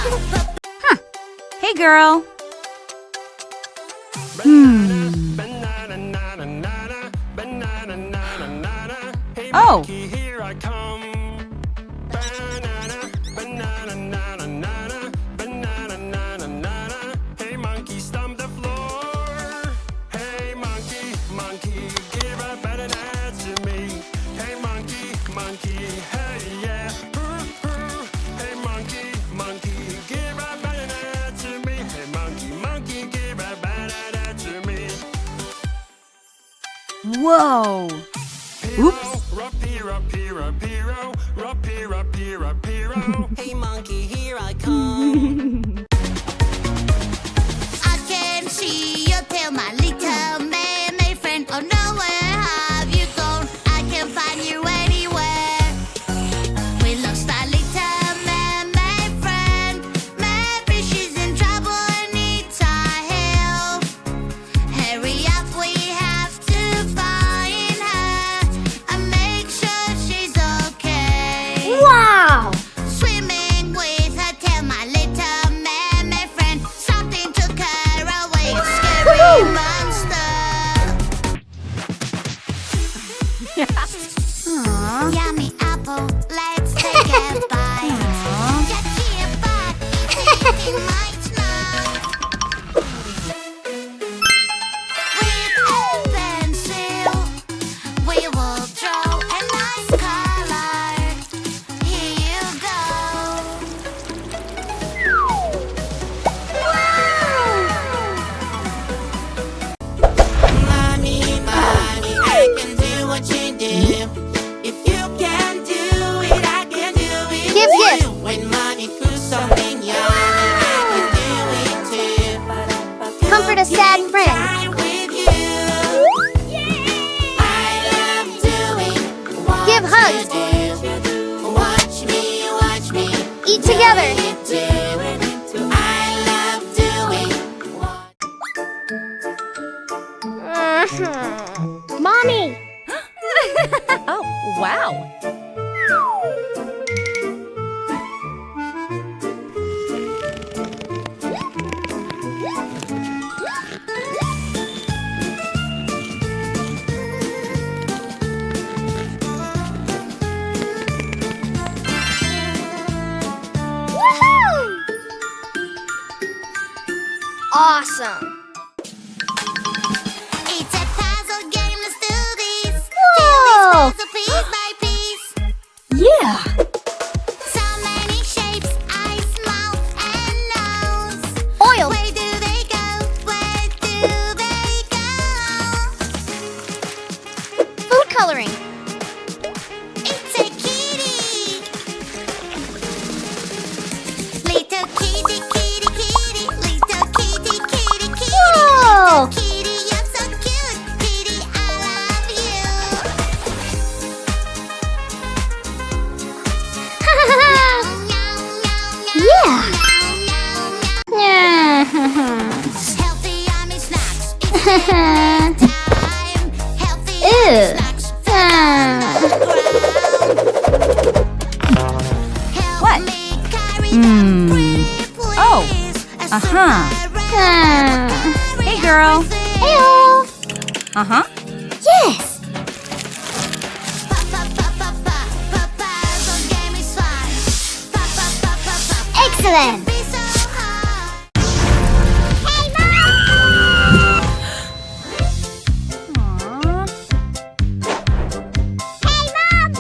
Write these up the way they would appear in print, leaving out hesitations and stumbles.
Huh. Hey, girl. Oh. Hey monkey, stomp the floor. Hey monkey, monkey, give a banana to me. Hey monkey, monkey, hey yeah. Hey monkey, monkey, give a banana to me. Hey monkey, monkey, give a banana to me. Whoa. Oops. Hey monkey, here I come. I can see your tail, my little mermaid friend. Oh no, where have you gone? I can't find you anywhere. We lost our little mermaid friend. Maybe she's in trouble and needs our help. Hurry up, we have to find her and make sure she's okay. Wow! Swimming with her tail, my little mermaid friend. Something took her away, a scary monster. Yummy apple, let's take a bite. Just here, but tasting might now. With a pencil, we will draw a nice color. Here you go. Mommy, mommy, I can do what you do. If you can do it, I can do it Give too. gift. When mommy cooks something yummy, I can do it too. Comfort a sad friend. Time with you. I love doing what Give hugs. you do. Watch me Eat together. do it too. I love doing what Mommy! Oh, wow. Woohoo! Awesome! It's a puzzle game, let's do this. Whoa! Fill this puzzle piece by piece. Yeah. So many shapes, eyes, mouth, and nose. Oil! Where do they go? Where do they go? Food coloring! It's a kitty. Little kitty, kitty, kitty. Little kitty, kitty, kitty. Whoa! Kitty, you're so cute. Kitty, I love you. Yeah! Healthy, yummy snacks. It's dinner time. Healthy, yummy Ew. snacks. Fall What? Help me carry them pretty, please. Oh. A Uh-huh. super Hey, girl. Heyo! Uh-huh. Yes! Puzzle game is fun. Excellent! Be so hard. Hey, Mom! Aw. Hey, Mom!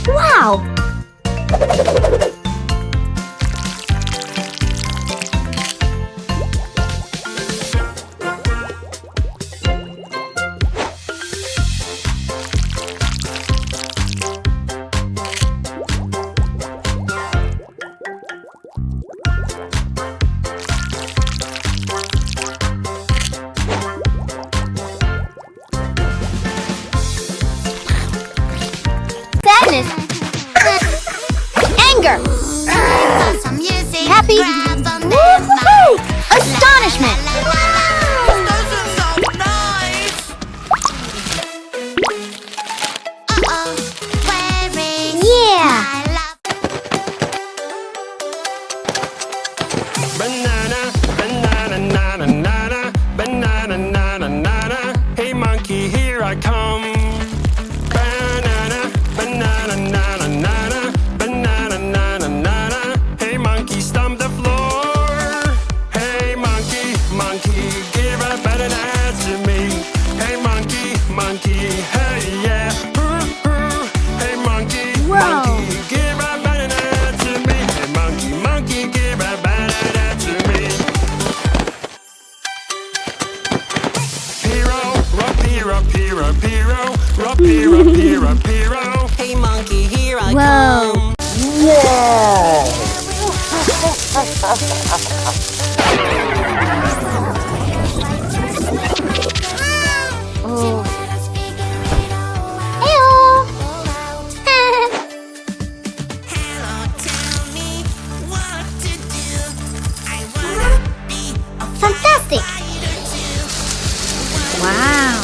Wow! Sadness! Anger. Some music. Happy. Grab on their Woo-hoo-hoo. mind. Astonishment. Where is Yeah. my love? Banana, banana, nana, nana, banana, nana, nana. Hey monkey, here I come. Banana, banana, nana, nana, banana, nana, nana. Hey monkey, stomp the floor. Hey monkey, monkey, give a banana to me. Hey monkey, monkey, hey yeah. Hey monkey, monkey, give a banana to me. Hey monkey, monkey, give a banana to me. Piro, ropiro, piro, piro, ropiro, piro, piro. Hey monkey, here I Whoa. come. Ew. Fantastic. Wow.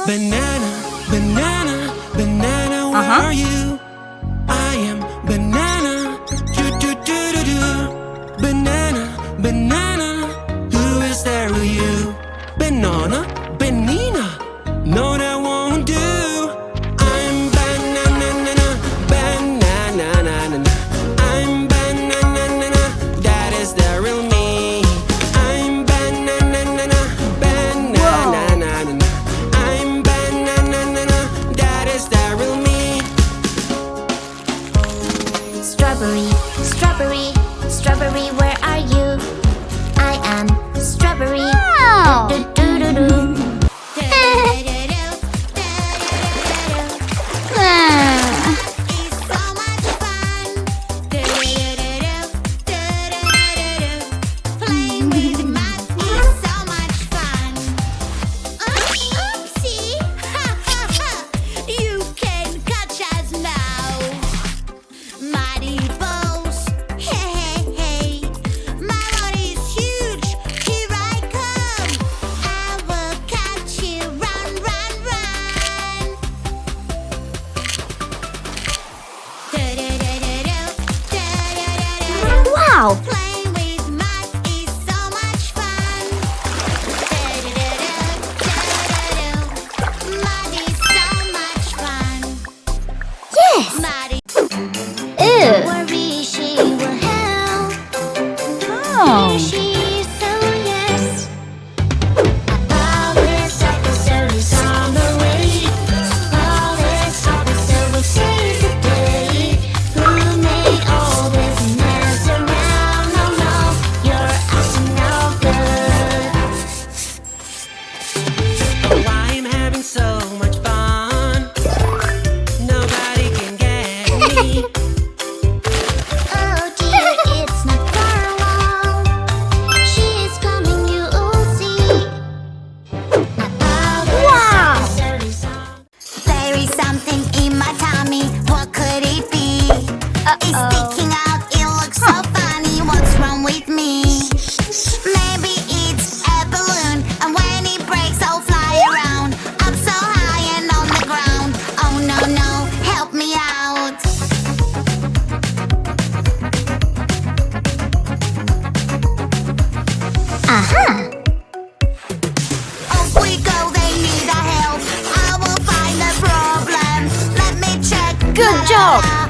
Banana, banana, banana, where are you? I am banana. Do do do do do. Banana, banana. Who is there with you? Banana, banana. No, that won't do. I'm banana, banana. I'm banana. That is the real me. I'm banana, banana. I'm banana. That is the real me. Strawberry, strawberry, strawberry, where are you? I am strawberry. Wow. Do do do do. It's so much fun. Playing with mud is so much fun. Oopsie! You can catch us now. Muddy balls, hey hey hey. My body is huge. Here I come. I will catch you. Run, run, run. Wow. Playing with mud is so much fun. Mud is so much fun. Yes. Muddy, Ew. worry she will help. Oh. She's so yes. All this episode is on the way. All this episode will save the day. Who made all this mess around? No, no, you're awesome, no good. Oh, I'm having so much fun. Nobody can get me. Oh dear, it's not far along. She is coming, you'll see. Wow. There is something in my tummy. What could it be? It's sticking out. It looks so funny. What's wrong with me? Maybe it's a balloon, and when it breaks, I'll fly around. I'm so high and on the ground. Oh no no, help me out. Aha. Off we go, they need our help. I will find the problem. Let me check. Good job.